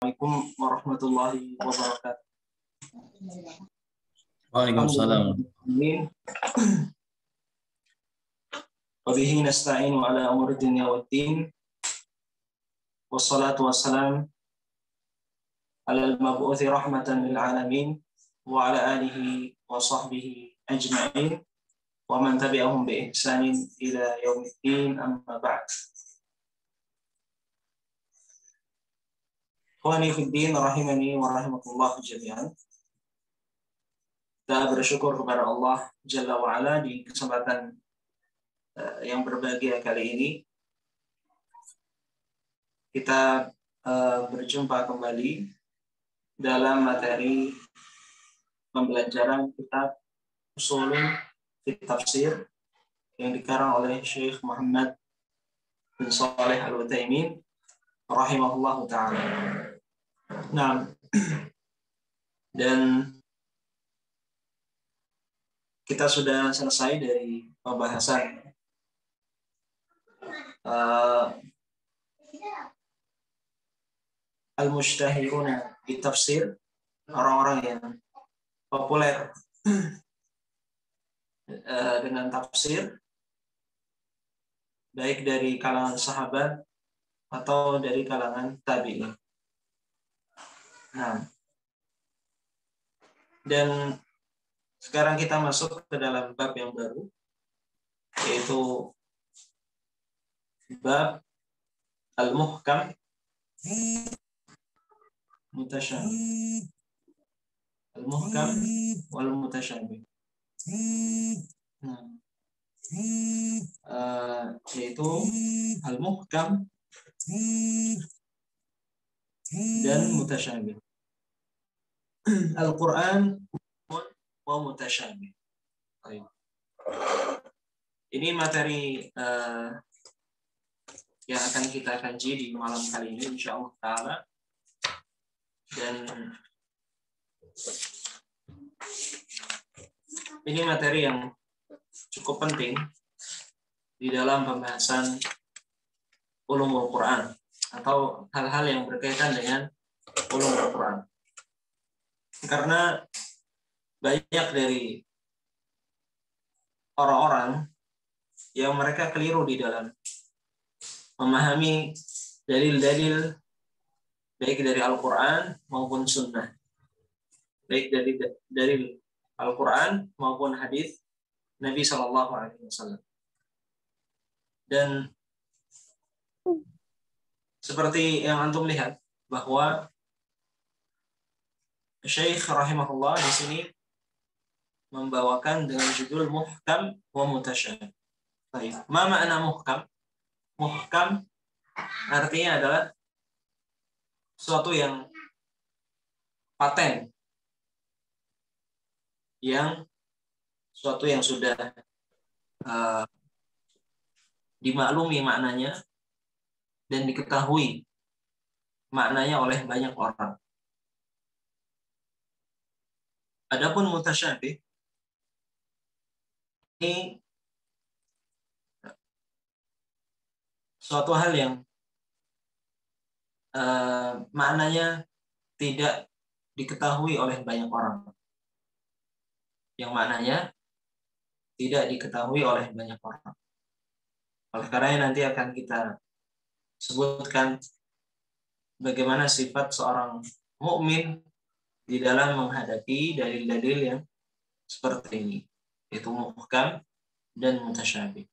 Assalamualaikum warahmatullahi wabarakatuh. Waalaikumsalam. Wabihi nasta'inu ala umuri dunya waddin. Wassalatu wassalam ala al-mab'uthi rahmatan lil alamin wa ala alihi wa sahbihi ajma'in wa man tabi'ahum bi ihsanin ila yaumiddin, amma ba'd. Ikhwani fid din rahimani wa rahimakumullah jami'an. Kita bersyukur kepada Allah Jalla wa Ala di kesempatan yang berbahagia kali ini. Kita berjumpa kembali dalam materi pembelajaran kitab Ushulun fi Tafsir yang dikarang oleh Syekh Muhammad bin Shalih Al-Utsaimin rahimahullahu ta'ala. Nah, dan kita sudah selesai dari pembahasan al-mushtahiruna di tafsir, orang-orang yang populer dengan tafsir, baik dari kalangan sahabat atau dari kalangan tabi'in. Nah, dan sekarang kita masuk ke dalam bab yang baru, yaitu bab al-muhkam mutasyabih. Al-muhkam wal mutasyabih. Nah, yaitu al-muhkam dan mutasyabih. Al-Quran wa mutasyabih. Ini materi yang akan kita kaji di malam kali ini, insyaallah ta'ala. Dan ini materi yang cukup penting di dalam pembahasan ulumul Quran atau hal-hal yang berkaitan dengan ulumul Quran. Karena banyak dari orang-orang yang mereka keliru di dalam memahami dalil-dalil baik dari Al-Quran maupun Sunnah, baik dari Al-Quran maupun hadis Nabi SAW. Dan seperti yang antum lihat bahwa Syekh rahimahullah di sini membawakan dengan judul muhkam wa mutasyabih. Baik, ma makna muhkam? Muhkam artinya adalah sesuatu yang paten, sesuatu yang sudah dimaklumi maknanya dan diketahui maknanya oleh banyak orang. Adapun mutasyabih ini suatu hal yang maknanya tidak diketahui oleh banyak orang. Yang maknanya tidak diketahui oleh banyak orang. Oleh karena nanti akan kita sebutkan bagaimana sifat seorang mukmin di dalam menghadapi dalil-dalil yang seperti ini, yaitu muhkam dan mutasyabih.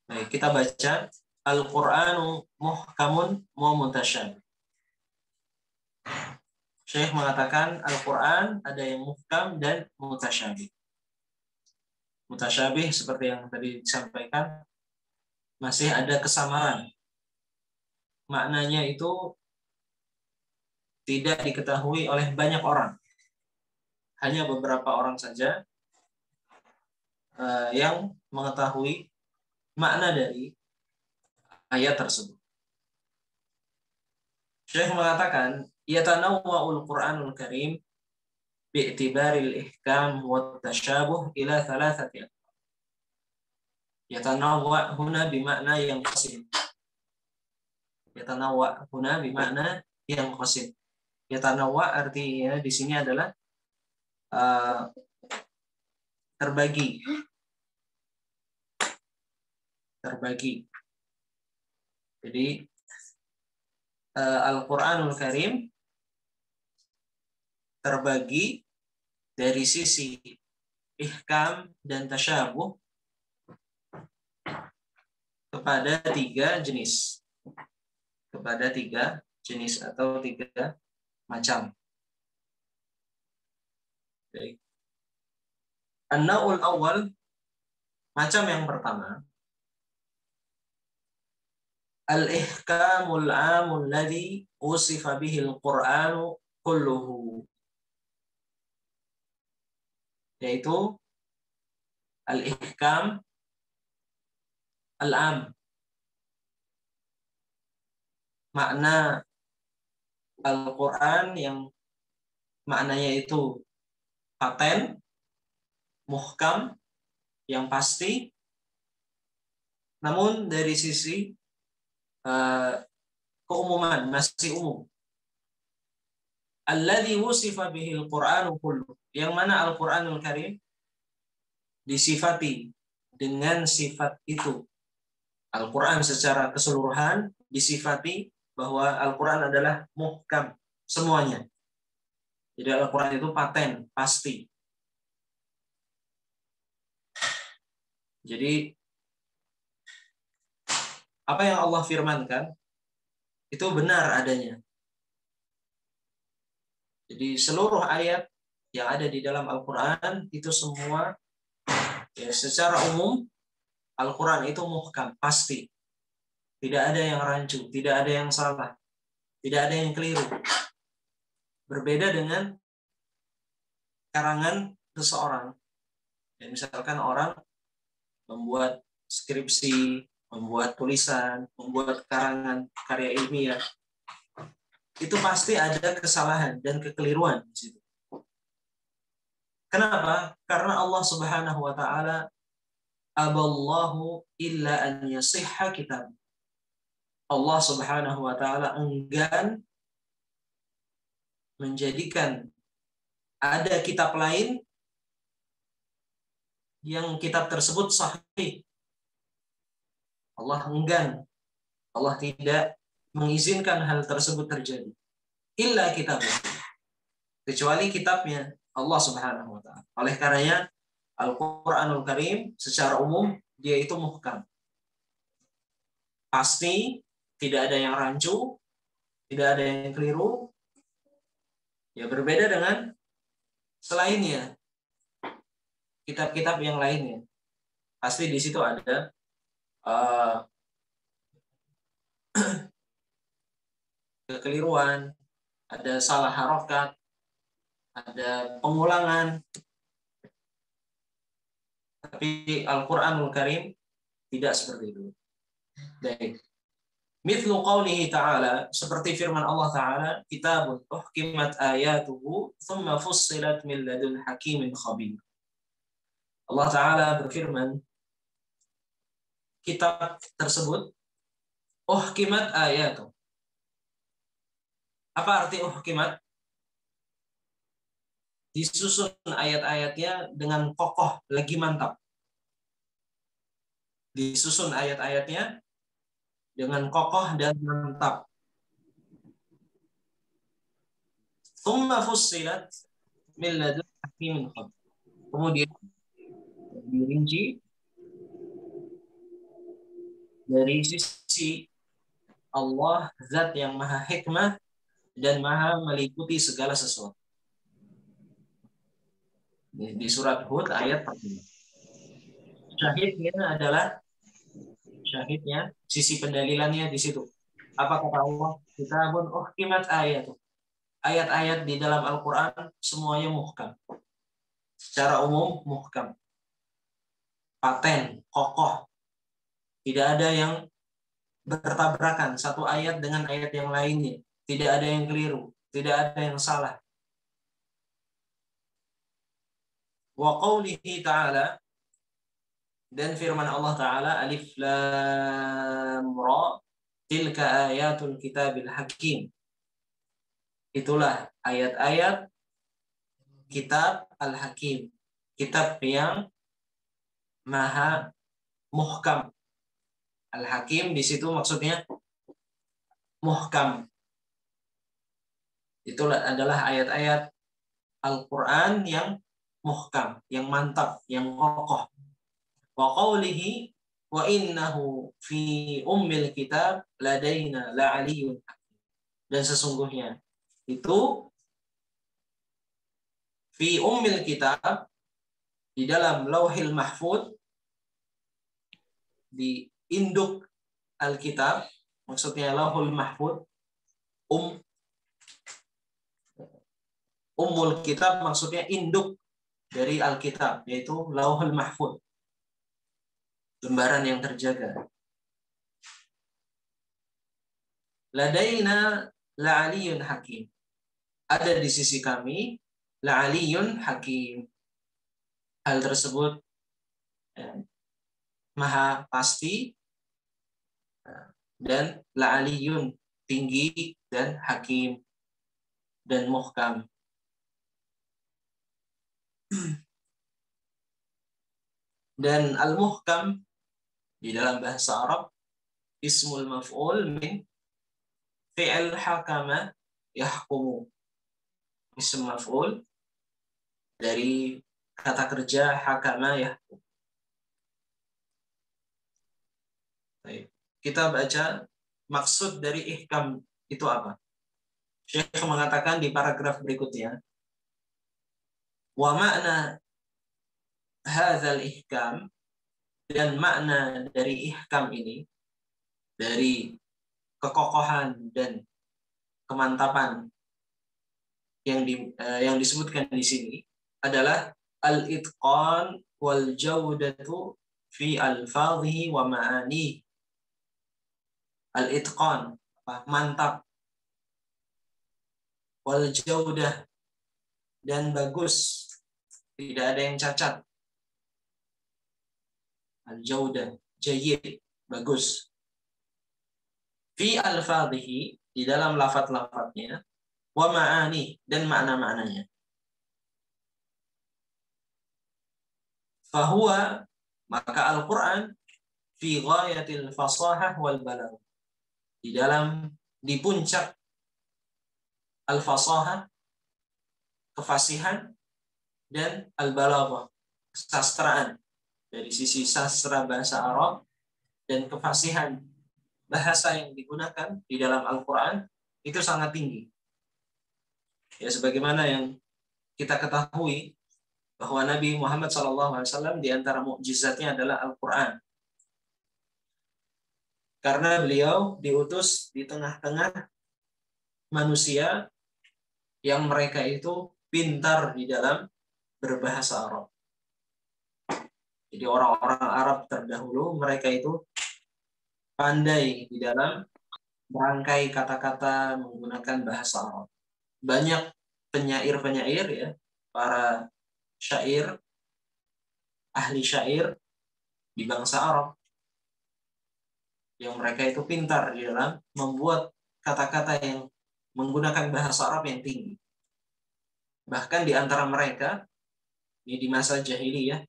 Baik, kita baca Al-Qur'anu muhkamun wa mutasyabih. Syekh mengatakan Al-Qur'an ada yang muhkam dan mutasyabih. Mutasyabih seperti yang tadi disampaikan masih ada kesamaran. Maknanya itu tidak diketahui oleh banyak orang. Hanya beberapa orang saja yang mengetahui makna dari ayat tersebut. Syekh mengatakan, yatanawwa'ul Qur'anul Karim bi'tibaril ihkam wa tasyabuh ila thalathati. Yatanawwa' huna bimakna yang qasim. Yatanawwa' huna bimakna yang qasid. Yatanawwa artinya di sini adalah terbagi. Jadi Al-Qur'anul Karim terbagi dari sisi ihkam dan tasyabuh kepada tiga jenis. Atau tiga macam. Baik. An-naw'ul awal, macam yang pertama, al-ihkamul 'amul ladzi usifa bihil Qur'anu kulluhu. Yaitu al-ihkam al-'am. Makna Al-Qur'an yang maknanya itu paten, muhkam, yang pasti, namun dari sisi keumuman, masih umum. Alladzi wusifa bihil Qur'anu kullu, yang mana Al-Qur'anul Karim disifati dengan sifat itu. Al-Qur'an secara keseluruhan disifati bahwa Al-Qur'an adalah muhkam semuanya. Jadi Al-Qur'an itu paten, pasti. Jadi apa yang Allah firmankan itu benar adanya. Jadi seluruh ayat yang ada di dalam Al-Quran itu semua ya, secara umum Al-Quran itu muhkam, pasti. Tidak ada yang rancu, tidak ada yang salah, tidak ada yang keliru. Berbeda dengan karangan seseorang. Ya, misalkan orang membuat skripsi, membuat tulisan, membuat karangan karya ilmiah, itu pasti ada kesalahan dan kekeliruan di situ. Kenapa? Karena Allah Subhanahu wa taala aballahu illa an yasihha kitab. Allah Subhanahu wa taala enggan menjadikan ada kitab lain yang kitab tersebut sahih. Allah enggan. Allah tidak mengizinkan hal tersebut terjadi. Illa kitab. Kecuali kitabnya Allah Subhanahu wa taala. Oleh karenanya Al-Qur'anul Karim secara umum dia itu muhkam. Pasti, tidak ada yang rancu, tidak ada yang keliru. Ya berbeda dengan selainnya. Kitab-kitab yang lainnya. Pasti di situ ada kekeliruan, ada salah harokat, ada pengulangan. Tapi Al-Qur'anul Karim tidak seperti itu. Baik. Mithlu qawlihi ta'ala, seperti firman Allah Ta'ala, kitabun uhkimat ayatuhu thumma fussilat min ladun hakimin khabir. Allah Ta'ala berfirman, kitab tersebut uhkimat ayatuhu. Apa arti uhkimat? Disusun ayat-ayatnya dengan kokoh, lagi mantap. Disusun ayat-ayatnya dengan kokoh dan mantap. Tsumma fussilat min ladun hakimin khabir. Kemudian dirinci dari sisi Allah, zat yang maha hikmah dan maha meliputi segala sesuatu. Di surat Hud ayat pertama. Syahidnya, sisi pendalilannya di situ. Apa kata Allah? Kitabun uhkimat ayat. Ayat-ayat di dalam Al-Quran semuanya muhkam. Secara umum muhkam. Paten, kokoh. Tidak ada yang bertabrakan satu ayat dengan ayat yang lainnya. Tidak ada yang keliru. Tidak ada yang salah. Wa qawlihi ta'ala, dan firman Allah Ta'ala, alif lam ra tilka ayatul kitabil hakim. Itulah ayat-ayat kitab Al-Hakim, kitab yang maha muhkam. Al-Hakim di situ maksudnya muhkam. Itulah adalah ayat-ayat Al-Quran yang muhkam, yang mantap, yang kokoh. Wa qawlihi wa innahu fi ummil kitab ladaina la'aliyyun hakim. Dan sesungguhnya itu fi ummil kitab, di dalam lauhil mahfud, di induk Alkitab, maksudnya lauhul mahfud, ummul kitab maksudnya induk dari Alkitab, yaitu lauhul mahfud, lembaran yang terjaga. Ladaina la'aliyun hakim, ada di sisi kami la'aliyun hakim. Hal tersebut maha pasti, dan la'aliyun tinggi, dan hakim dan muhkam. Dan al-muhkam di dalam bahasa Arab ismul maf'ul min fi'il hakama yahkumu. Ism maf'ul dari kata kerja hakama yahkum. Baik. Kita baca maksud dari ihkam itu apa. Syekh mengatakan di paragraf berikutnya, wa makna hadzal ihkam, dan makna dari ihkam ini, dari kekokohan dan kemantapan yang disebutkan di sini, adalah al-itqan wal jaudatu fi alfadhihi wa ma'ani. Al-itqan, mantap, wal jaudah, dan bagus, tidak ada yang cacat. Al-jaudah, jayyid, bagus. Fi alfadhihi, di dalam lafaz-lafaznya, wa ma'ani, dan makna-maknanya. Fahuwa, maka Al-Quran, fi ghayatil fasahah wal balagh, di puncak al-fasahah, kefasihan, dan al-balaghah, kesastraan, dari sisi sastra bahasa Arab dan kefasihan bahasa yang digunakan di dalam Al-Quran itu sangat tinggi. Ya, sebagaimana yang kita ketahui bahwa Nabi Muhammad SAW di antara mukjizatnya adalah Al-Quran. Karena beliau diutus di tengah-tengah manusia yang mereka itu pintar di dalam berbahasa Arab. Jadi orang-orang Arab terdahulu, mereka itu pandai di dalam merangkai kata-kata menggunakan bahasa Arab. Banyak penyair-penyair, ya, para syair, ahli syair di bangsa Arab, yang mereka itu pintar di dalam membuat kata-kata yang menggunakan bahasa Arab yang tinggi. Bahkan di antara mereka, di masa jahiliyah,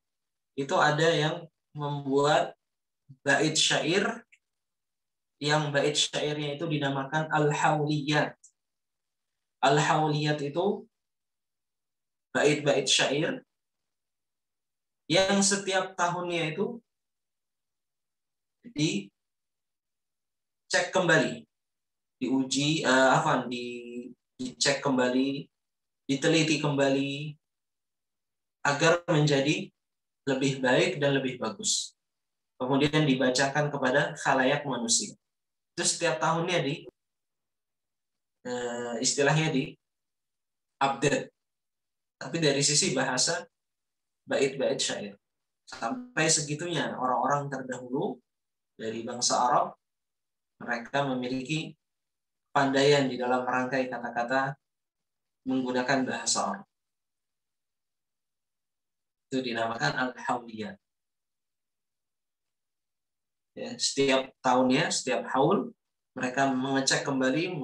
itu ada yang membuat bait syair, yang bait syairnya itu dinamakan al-hawliyat. Al-hawliyat itu bait-bait syair yang setiap tahunnya itu dicek kembali, diuji, dicek kembali, diteliti kembali agar menjadi lebih baik dan lebih bagus. Kemudian dibacakan kepada khalayak manusia. Itu setiap tahunnya istilahnya di update. Tapi dari sisi bahasa, bait-bait syair, sampai segitunya orang-orang terdahulu dari bangsa Arab, mereka memiliki pandaian di dalam merangkai kata-kata menggunakan bahasa Arab. Itu dinamakan al-hawliyat. Ya, setiap tahunnya, setiap haul, mereka mengecek kembali,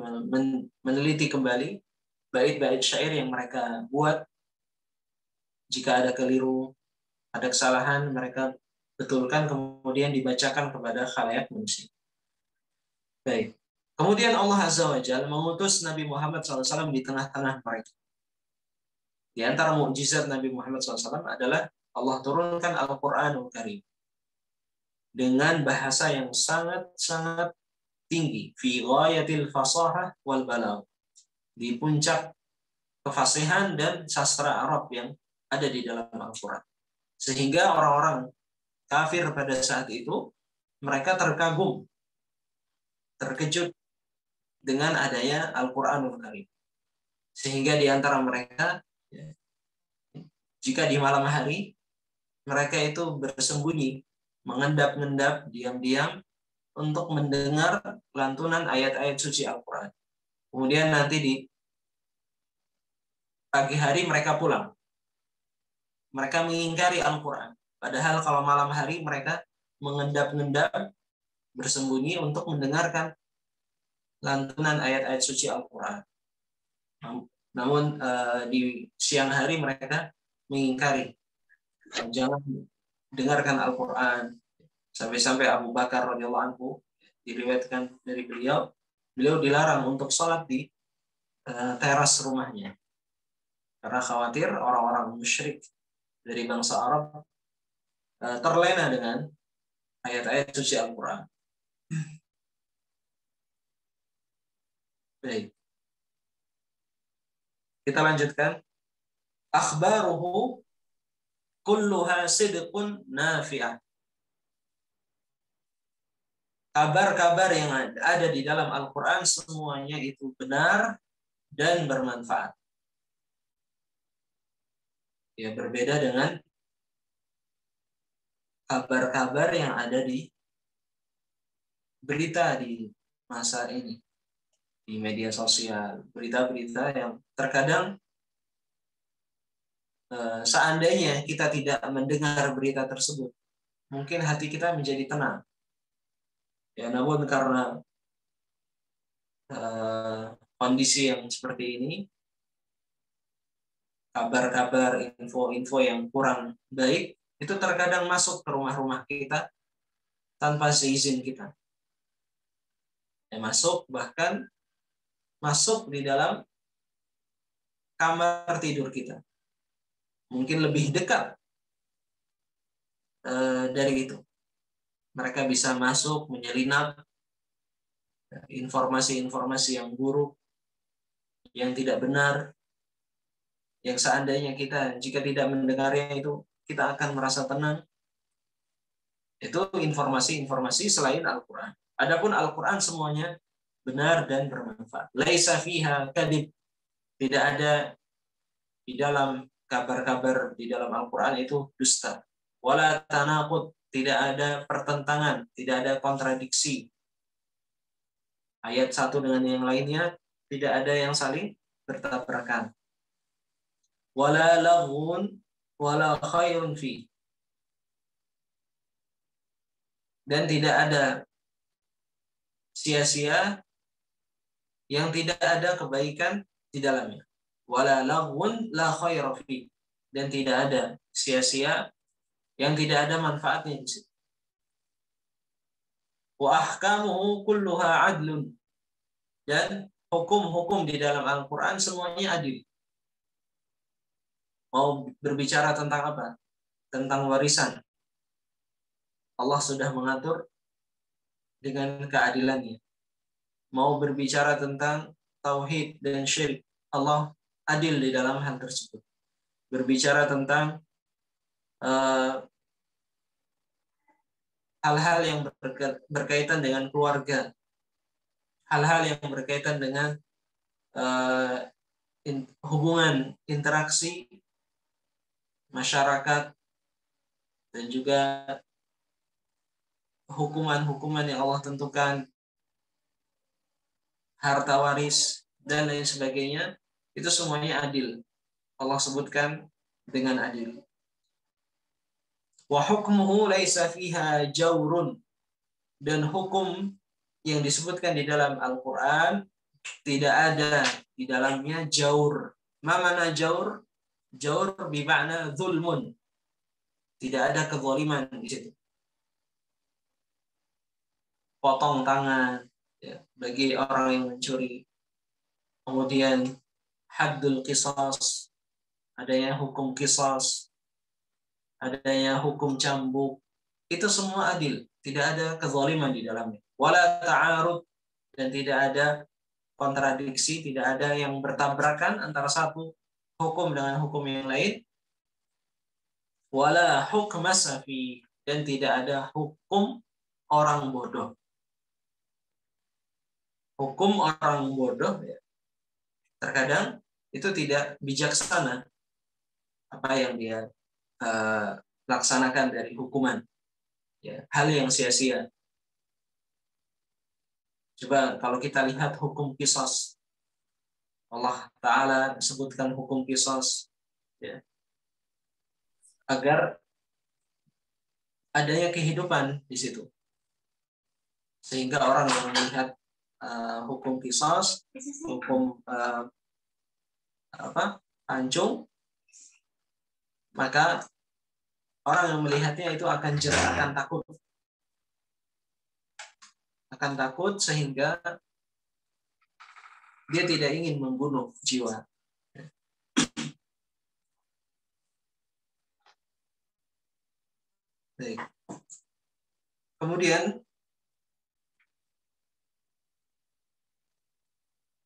meneliti kembali bait-bait syair yang mereka buat. Jika ada keliru, ada kesalahan, mereka betulkan kemudian dibacakan kepada khalayak manusia. Baik. Kemudian Allah Azza wa Jalla mengutus Nabi Muhammad SAW di tengah-tengah mereka. Di antara mukjizat Nabi Muhammad SAW adalah Allah turunkan Al-Quranul Karim dengan bahasa yang sangat-sangat tinggi, fi ghayatil fasahah wal balagh, di puncak kefasihan dan sastra Arab yang ada di dalam Al-Quran. Sehingga orang-orang kafir pada saat itu mereka terkagum, terkejut dengan adanya Al-Quranul Karim. Sehingga di antara mereka, jika di malam hari mereka itu bersembunyi, mengendap-endap, diam-diam untuk mendengar lantunan ayat-ayat suci Al-Quran. Kemudian nanti di pagi hari mereka pulang. Mereka mengingkari Al-Quran. Padahal kalau malam hari mereka mengendap-endap, bersembunyi untuk mendengarkan lantunan ayat-ayat suci Al-Quran. Namun di siang hari mereka mengingkari. Jangan dengarkan Al-Quran. Sampai-sampai Abu Bakar radhiyallahu anhu diriwayatkan dari beliau dilarang untuk sholat di teras rumahnya karena khawatir orang-orang musyrik dari bangsa Arab terlena dengan ayat-ayat suci Al-Quran. Baik. Kita lanjutkan. Akhbaruhu kulluha sidqun nafi'ah. Kabar-kabar yang ada di dalam Al-Quran semuanya itu benar dan bermanfaat. Ya, berbeda dengan kabar-kabar yang ada di berita di masa ini, di media sosial, berita-berita yang terkadang seandainya kita tidak mendengar berita tersebut, mungkin hati kita menjadi tenang. Ya, namun karena kondisi yang seperti ini, kabar-kabar, info-info yang kurang baik itu terkadang masuk ke rumah-rumah kita tanpa seizin kita. Ya, bahkan masuk di dalam kamar tidur kita. Mungkin lebih dekat dari itu. Mereka bisa masuk, menyelinap informasi-informasi yang buruk, yang tidak benar, yang seandainya kita jika tidak mendengarnya itu kita akan merasa tenang. Itu informasi-informasi selain Al-Quran. Adapun Al-Quran semuanya benar dan bermanfaat. Laisa fiha kadib. Tidak ada di dalam kabar-kabar di dalam Al-Quran itu dusta. Wala tanaqud. Tidak ada pertentangan, tidak ada kontradiksi. Ayat satu dengan yang lainnya tidak ada yang saling bertabrakan. Wala laghun wala khairun fi. Dan tidak ada sia-sia yang tidak ada kebaikan di dalamnya. Wala laghun la khaira fi. Dan tidak ada sia-sia yang tidak ada manfaatnya di situ. Wa ahkamuhu kulluha adlun. Dan hukum-hukum di dalam Al-Quran semuanya adil. Mau berbicara tentang apa? Tentang warisan. Allah sudah mengatur dengan keadilannya. Mau berbicara tentang tauhid dan syirik, Allah adil di dalam hal tersebut. Berbicara tentang hal-hal yang berkaitan dengan keluarga, hal-hal yang berkaitan dengan hubungan interaksi masyarakat, dan juga hukuman-hukuman yang Allah tentukan, harta waris, dan lain sebagainya, itu semuanya adil. Allah sebutkan dengan adil. Wa hukmuhu laisa fiha jawrun. Dan hukum yang disebutkan di dalam Al-Quran Tidak ada di dalamnya jaur. Ma mana jaur? Jaur bermakna zulmun. Tidak ada kezaliman di situ. Potong tangan ya, bagi orang yang mencuri. Kemudian haddul qisas, adanya hukum qisas, adanya hukum cambuk. Itu semua adil, tidak ada kezaliman di dalamnya. Wala ta'arud, dan tidak ada kontradiksi, tidak ada yang bertabrakan antara satu hukum dengan hukum yang lain. Wala hukma safi, dan tidak ada hukum orang bodoh. Hukum orang bodoh ya, terkadang itu tidak bijaksana apa yang dia laksanakan dari hukuman, ya, hal yang sia-sia. Coba kalau kita lihat hukum qisas, Allah Ta'ala sebutkan hukum qisas ya, agar adanya kehidupan di situ. Sehingga orang yang melihat hukum qisas, hukum pancung, maka orang yang melihatnya itu akan jerah, akan takut sehingga dia tidak ingin membunuh jiwa. Baik. Kemudian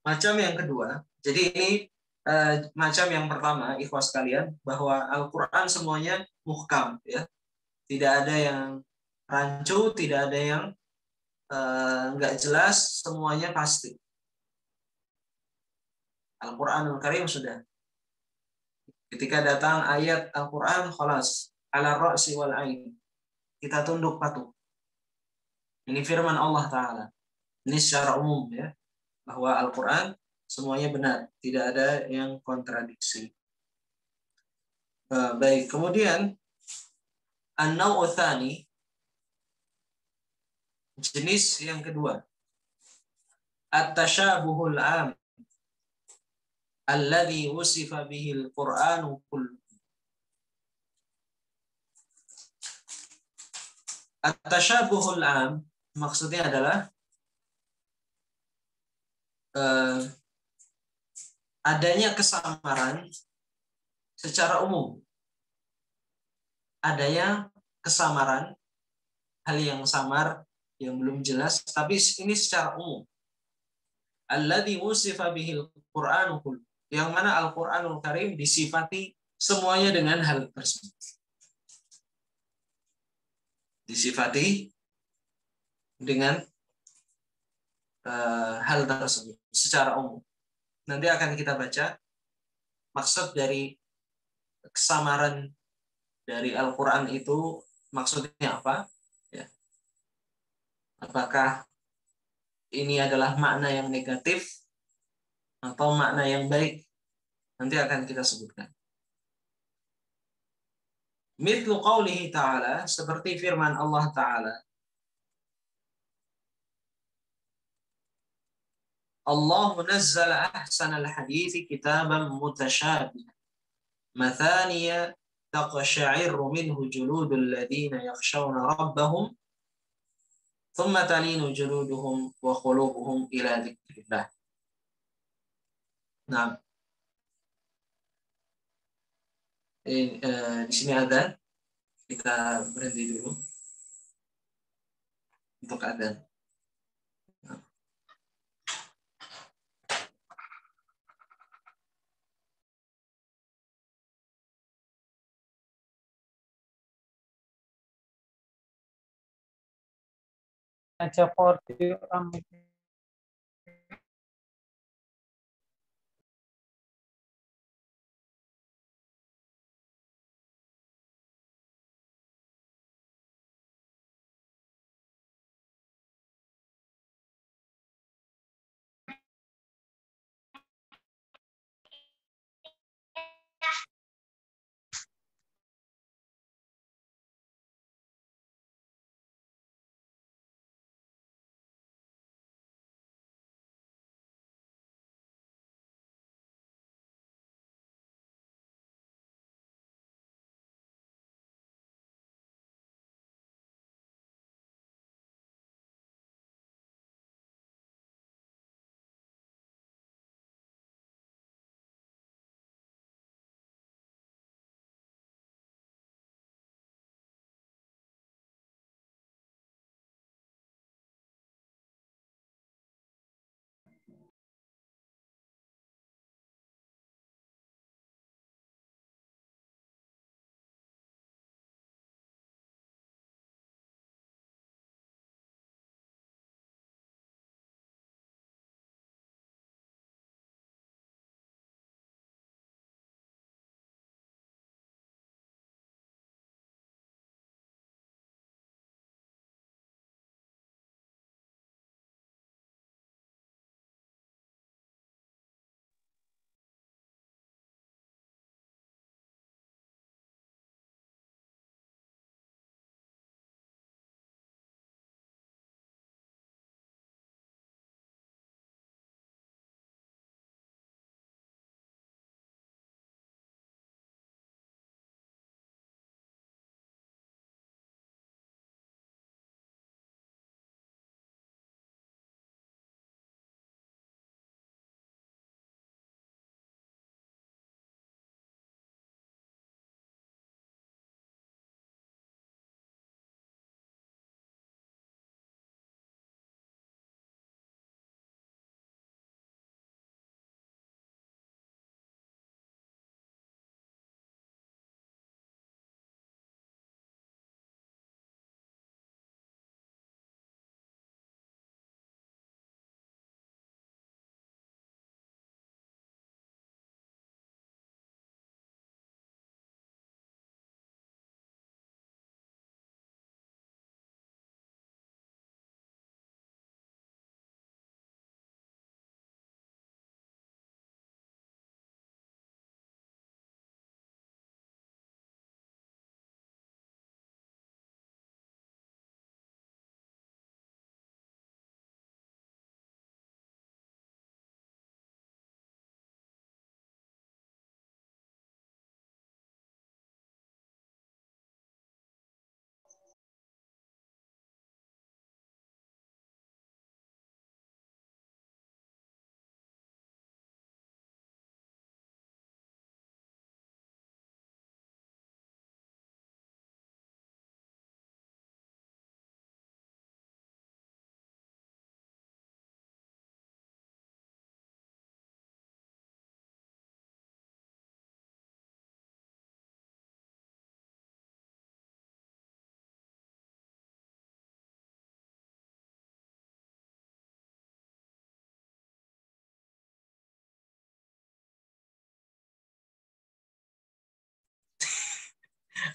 macam yang kedua, jadi ini macam yang pertama, ikhwas sekalian, bahwa Al-Quran semuanya muhkam, ya, tidak ada yang rancu, tidak ada yang nggak jelas, semuanya pasti. Al-Quranul Karim sudah. Ketika datang ayat Al-Quran, khalas, ala ra'si wal ain, kita tunduk patuh. Ini firman Allah Ta'ala. Ini secara umum ya, bahwa Al-Quran semuanya benar, tidak ada yang kontradiksi. Baik, kemudian an-naw'u tsani, jenis yang kedua, at-tasyabuhul 'am alladhi wusifa bihil Qur'anu kullu. At-tasyabuhul 'am maksudnya adalah adanya kesamaran secara umum. Adanya kesamaran, hal yang samar, yang belum jelas, tapi ini secara umum. Alladzi wusifa bihil Qur'anu kullu, yang mana Al-Qur'anul Karim disifati semuanya dengan hal tersebut. Disifati dengan hal tersebut secara umum. Nanti akan kita baca maksud dari kesamaran dari Al-Quran itu maksudnya apa? Ya. Apakah ini adalah makna yang negatif atau makna yang baik? Nanti akan kita sebutkan. Mithlu qawlihi ta'ala, seperti firman Allah Ta'ala. Allah nazzala ahsanal hadithi kitaban mutasyabihan, mathaniya taqsha'irru minhu juludul ladhina yakhshawna rabbahum thumma talinu juluduhum wa qulubuhum ila dzikrillah. Nah, di sini ada, kita berhenti dulu untuk adzan. Aja 40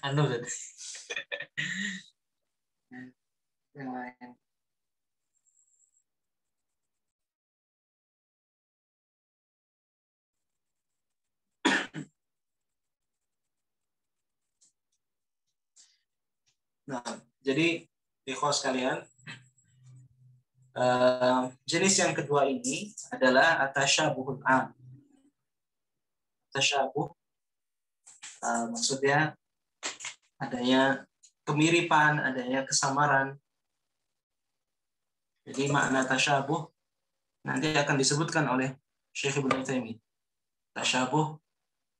Anu yang lain. Nah, jadi ikhwan sekalian, jenis yang kedua ini adalah at-tasyabuhul am. Tasyabuh maksudnya adanya kemiripan, adanya kesamaran. Jadi makna tasyabuh nanti akan disebutkan oleh Syekh Ibnu Utsaimin. Tasyabuh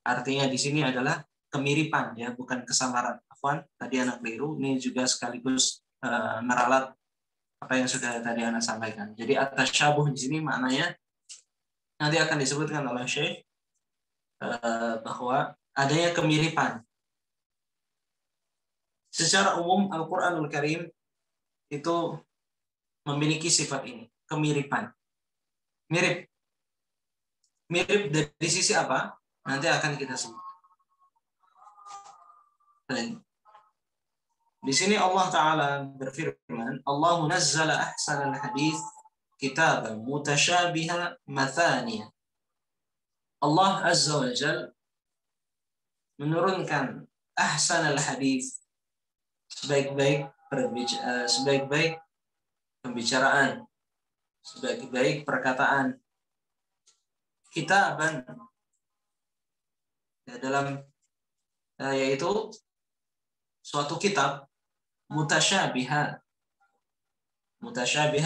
artinya di sini adalah kemiripan, ya, bukan kesamaran. Afwan, tadi anak keliru. Ini juga sekaligus meralat apa yang sudah tadi anak sampaikan. Jadi at-tasyabuh di sini maknanya nanti akan disebutkan oleh Syekh bahwa adanya kemiripan. Secara umum Al-Qur'anul Karim itu memiliki sifat ini, kemiripan. Mirip. Mirip dari sisi apa? Nanti akan kita sebut. Di sini Allah Ta'ala berfirman, Allahu nazzala ahsanal hadits kitaban mutasyabiha mathaniya. Allah Azza wa Jal menurunkan ahsanal hadits, sebaik-baik pembicaraan, sebaik-baik perkataan, kitaban, ya, dalam yaitu suatu kitab mutasyabiha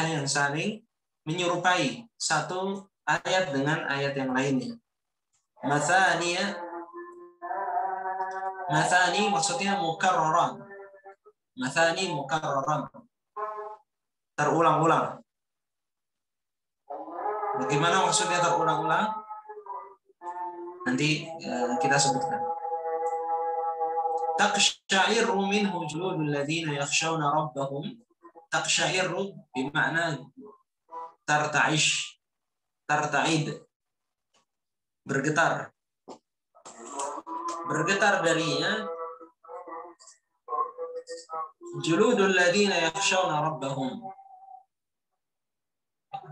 yang saling menyerupai satu ayat dengan ayat yang lainnya. Mathani maksudnya mukarraran. Mathani mukarraran, terulang-ulang. Bagaimana maksudnya terulang-ulang? Nanti kita sebutkan. Taqsya'iru minhu juludul ladzina yakhshawna rabbahum. Taqsya'iru bermakna tarta'ish, tarta'id, bergetar. Bergetar darinya juludul ladzina yakhshawna rabbahum.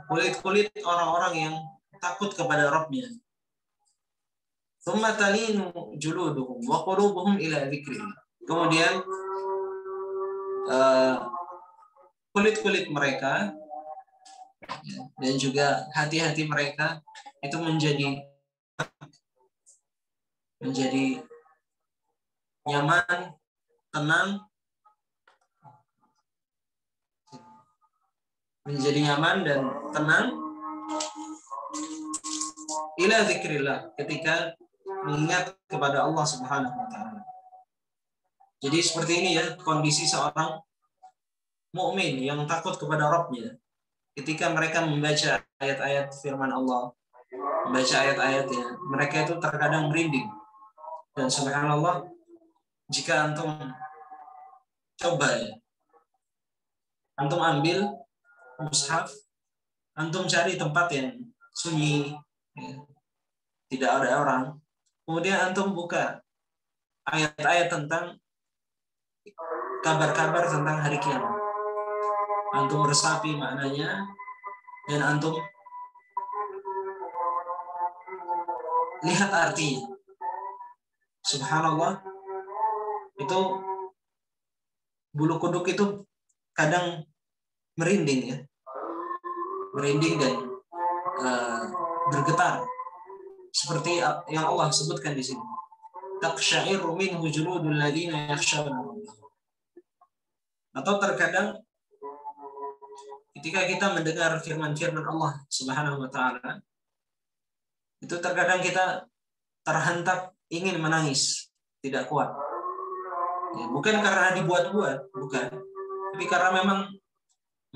Kulit-kulit orang-orang yang takut kepada Rabbnya. Tsumma talinu juluduhum wa qulubuhum ila dzikrillah. Kemudian kulit-kulit mereka dan juga hati-hati mereka itu menjadi nyaman, tenang, menjadi nyaman dan tenang ila dzikrillah, ketika mengingat kepada Allah Subhanahu wa taala. Jadi seperti ini ya kondisi seorang mukmin yang takut kepada Rabb-nya. Ketika mereka membaca ayat-ayat firman Allah, membaca ayat-ayatnya, mereka itu terkadang merinding. Dan subhanallah, jika antum coba ya, antum ambil mushaf, antum cari tempat yang sunyi, ya, tidak ada orang, kemudian antum buka ayat-ayat tentang kabar-kabar tentang hari kiamat, antum resapi maknanya dan antum lihat artinya. Subhanallah, itu bulu kuduk itu kadang merinding ya, merinding dan bergetar seperti yang Allah sebutkan di sini. Taqsya'iru minhu juludul ladzina yakhshawna rabbahum. Atau terkadang ketika kita mendengar firman-firman Allah Subhanahu wa taala, itu terkadang kita terhentak ingin menangis, tidak kuat. Ya, bukan karena dibuat-buat, bukan. Tapi karena memang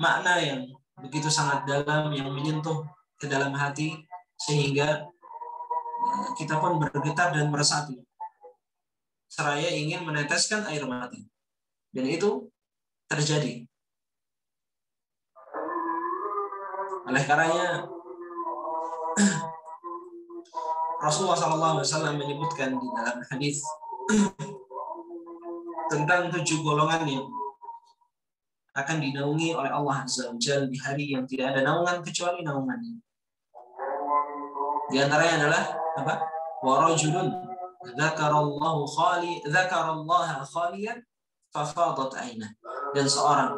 makna yang begitu sangat dalam yang menyentuh ke dalam hati sehingga kita pun bergetar dan meresapi. Seraya ingin meneteskan air mata. Dan itu terjadi. Oleh karenanya Rasulullah SAW menyebutkan di dalam hadis tentang 7 golongan yang akan dinaungi oleh Allah Azza wa Jalla di hari yang tidak ada naungan kecuali naungannya. Di antaranya adalah apa? Wa rajulun dzakarallaha khaliyan fafadat ainah. Dan seorang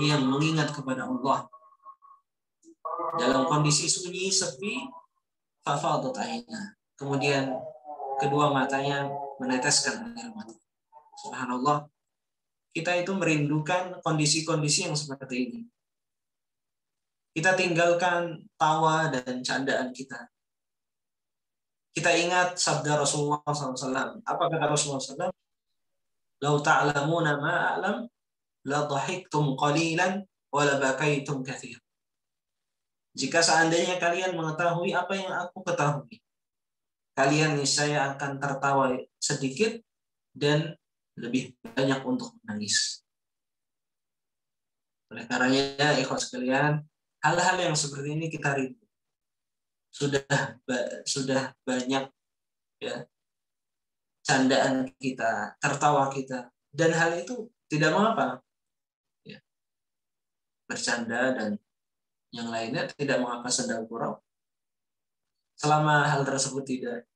yang mengingat kepada Allah dalam kondisi sunyi, sepi, fafadat ainah. Kemudian kedua matanya meneteskan air mata. Subhanallah. Kita itu merindukan kondisi-kondisi yang seperti ini. Kita tinggalkan tawa dan candaan kita. Kita ingat sabda Rasulullah SAW. Apa kata Rasulullah SAW? Lau ta'lamuna ma'a'lam, la dhahiktum qalilan, wa la bakaitum kathir. Jika seandainya kalian mengetahui apa yang aku ketahui, kalian niscaya akan tertawa sedikit dan lebih banyak untuk menangis. Oleh karenanya, ikhwas sekalian, hal-hal yang seperti ini kita rindu. Sudah banyak ya candaan kita, tertawa kita, dan hal itu tidak mengapa. Ya, bercanda dan yang lainnya tidak mengapa sendal gurau. Selama hal tersebut tidak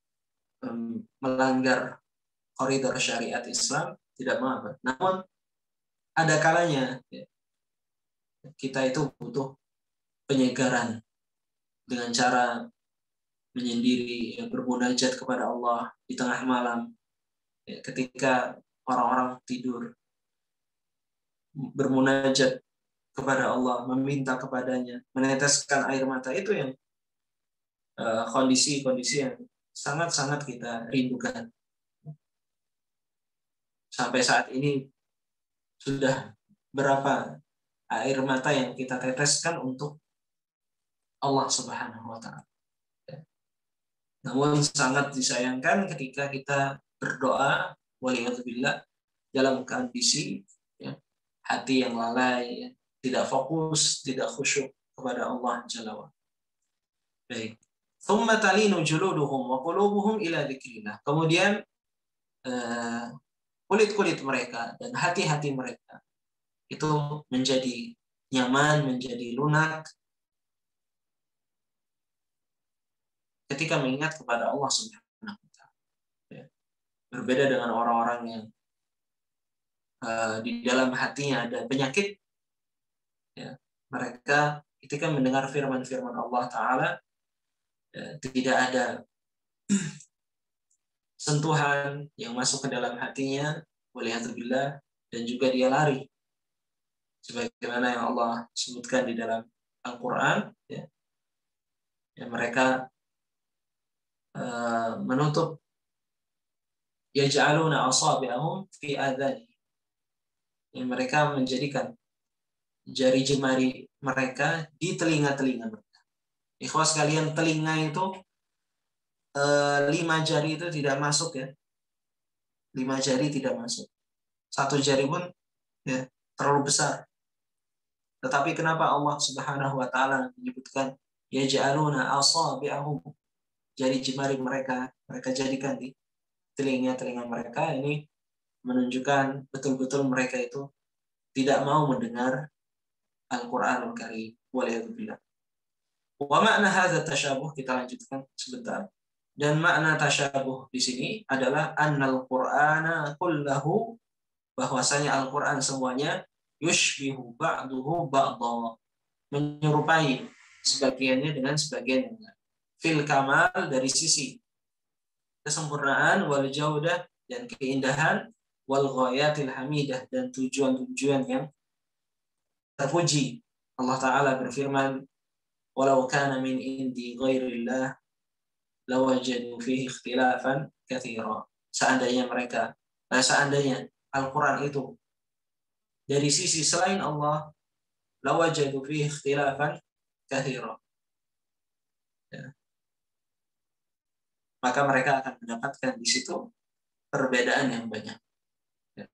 melanggar koridor syariat Islam, tidak mengapa. Namun ada kalanya ya, kita itu butuh penyegaran dengan cara menyendiri, ya, bermunajat kepada Allah di tengah malam, ya, ketika orang-orang tidur, bermunajat kepada Allah, meminta kepadanya, meneteskan air mata, itu yang kondisi-kondisi yang sangat-sangat kita rindukan. Sampai saat ini sudah berapa air mata yang kita teteskan untuk Allah Subhanahu wa Ta'ala. Namun sangat disayangkan ketika kita berdoa waliyadzubillah dalam kondisi ya, hati yang lalai, ya, tidak fokus, tidak khusyuk kepada Allah Jalla wa Ala. Baik. Thumma talinu juluduhum wa qulubuhum ila dzikrillah. Kemudian kulit-kulit mereka dan hati-hati mereka itu menjadi nyaman, menjadi lunak ketika mengingat kepada Allah Subhanahu wa Ta'ala. Ya. Berbeda dengan orang-orang yang di dalam hatinya ada penyakit, ya, mereka ketika mendengar firman-firman Allah Ta'ala, ya, tidak ada sentuhan yang masuk ke dalam hatinya, waliyadzubillah, dan juga dia lari. Sebagaimana yang Allah sebutkan di dalam Al-Quran, ya, ya, mereka menutup yaj'aluna asabi'ahum fi adhani. Ya, mereka menjadikan jari jemari mereka di telinga-telinga mereka. Ikhwas sekalian, telinga itu 5 jari itu tidak masuk ya. 5 jari tidak masuk. 1 jari pun ya terlalu besar. Tetapi kenapa Allah Subhanahu wa Ta'ala menyebutkan yaj'aluna asabi'ahum, jari jemari mereka jadikan di telinga-telinga mereka? Ini menunjukkan betul-betul mereka itu tidak mau mendengar Al-Qur'anul Karim. Waliyadzubillah. Wa makna hadza tasyabuh, kita lanjutkan sebentar. Dan makna tasyabuh di sini adalah annal Qur'ana kullahu, bahwasanya Al-Qur'an semuanya yushbihu ba'duhu ba'dha, menyerupai sebagiannya dengan sebagian yang lain. Fil kamal, dari sisi kesempurnaan, wal jaudah, dan keindahan, wal ghayatil hamidah, dan tujuan-tujuan yang terpuji. Allah Ta'ala berfirman, walau kana min indi ghairillah lawajadu fihi ikhtilafan katsira. Seandainya Al-Quran itu dari sisi selain Allah, lawajadu fihi ikhtilafan katsira. Ya. Maka mereka akan mendapatkan di situ perbedaan yang banyak. Ya.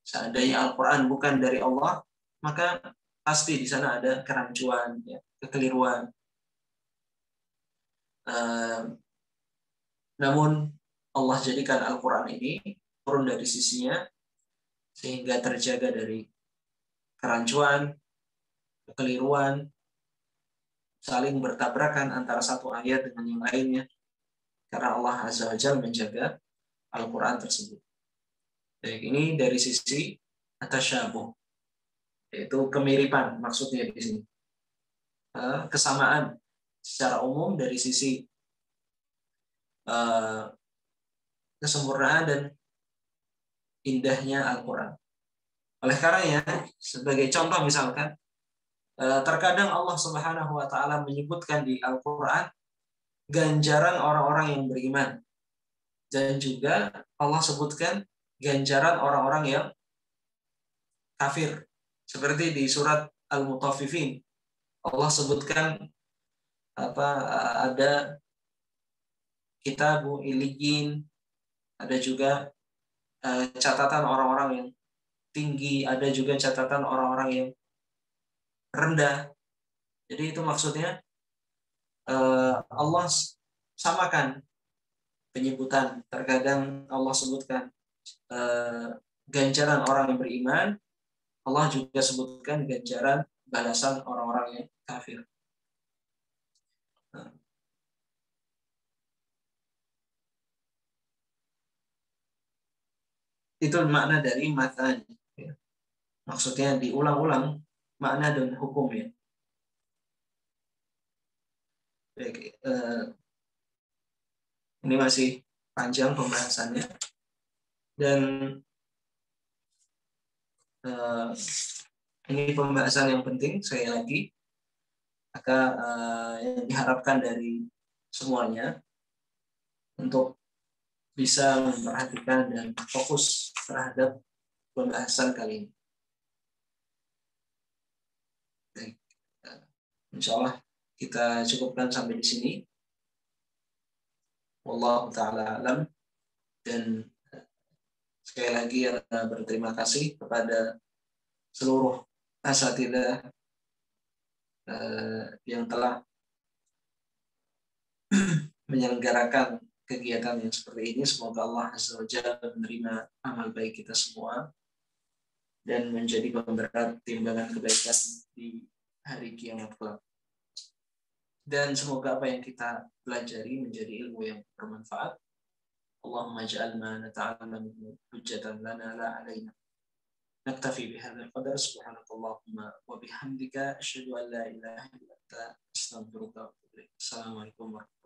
Seandainya Al-Quran bukan dari Allah, maka pasti di sana ada kerancuan, ya, kekeliruan. Namun Allah jadikan Al-Quran ini turun dari sisinya sehingga terjaga dari kerancuan, kekeliruan, saling bertabrakan antara satu ayat dengan yang lainnya, karena Allah Azza wa Jalla menjaga Al-Quran tersebut. Baik, ini dari sisi atasyabuh, yaitu kemiripan maksudnya di sini. Kesamaan secara umum dari sisi kesempurnaan dan indahnya Al-Quran. Oleh karenanya, sebagai contoh misalkan, terkadang Allah Subhanahu wa Ta'ala menyebutkan di Al-Quran ganjaran orang-orang yang beriman, dan juga Allah sebutkan ganjaran orang-orang yang kafir, seperti di surat Al-Mutaffifin. Allah sebutkan ada kitabu Illiyin, ada juga catatan orang-orang yang tinggi, ada juga catatan orang-orang yang rendah. Jadi itu maksudnya Allah samakan penyebutan. Terkadang Allah sebutkan ganjaran orang yang beriman, Allah juga sebutkan ganjaran balasan orang-orang yang kafir. Itu makna dari matanya. Maksudnya diulang-ulang makna dan hukumnya. Baik, ini masih panjang pembahasannya, dan ini pembahasan yang penting sekali lagi, maka yang diharapkan dari semuanya untuk bisa memperhatikan dan fokus terhadap pembahasan kali ini. Baik, insya Allah kita cukupkan sampai di sini. Wallahu ta'ala alam. Dan sekali lagi berterima kasih kepada seluruh asatidzah yang telah menyelenggarakan kegiatan yang seperti ini. Semoga Allah Azza wa Jalla menerima amal baik kita semua dan menjadi pemberat timbangan kebaikan di hari kiamat kelak. Dan semoga apa yang kita pelajari menjadi ilmu yang bermanfaat. Allahumma ja'al ma nata'allamu hujjatan lana la 'alaina. Naktafi bihadzal qadar. Subhanakallahumma wa bihamdika asyhadu an la ilaha illa anta astaghfiruka wa atubu ilaik. Assalamualaikum warahmatullahi wabarakatuh.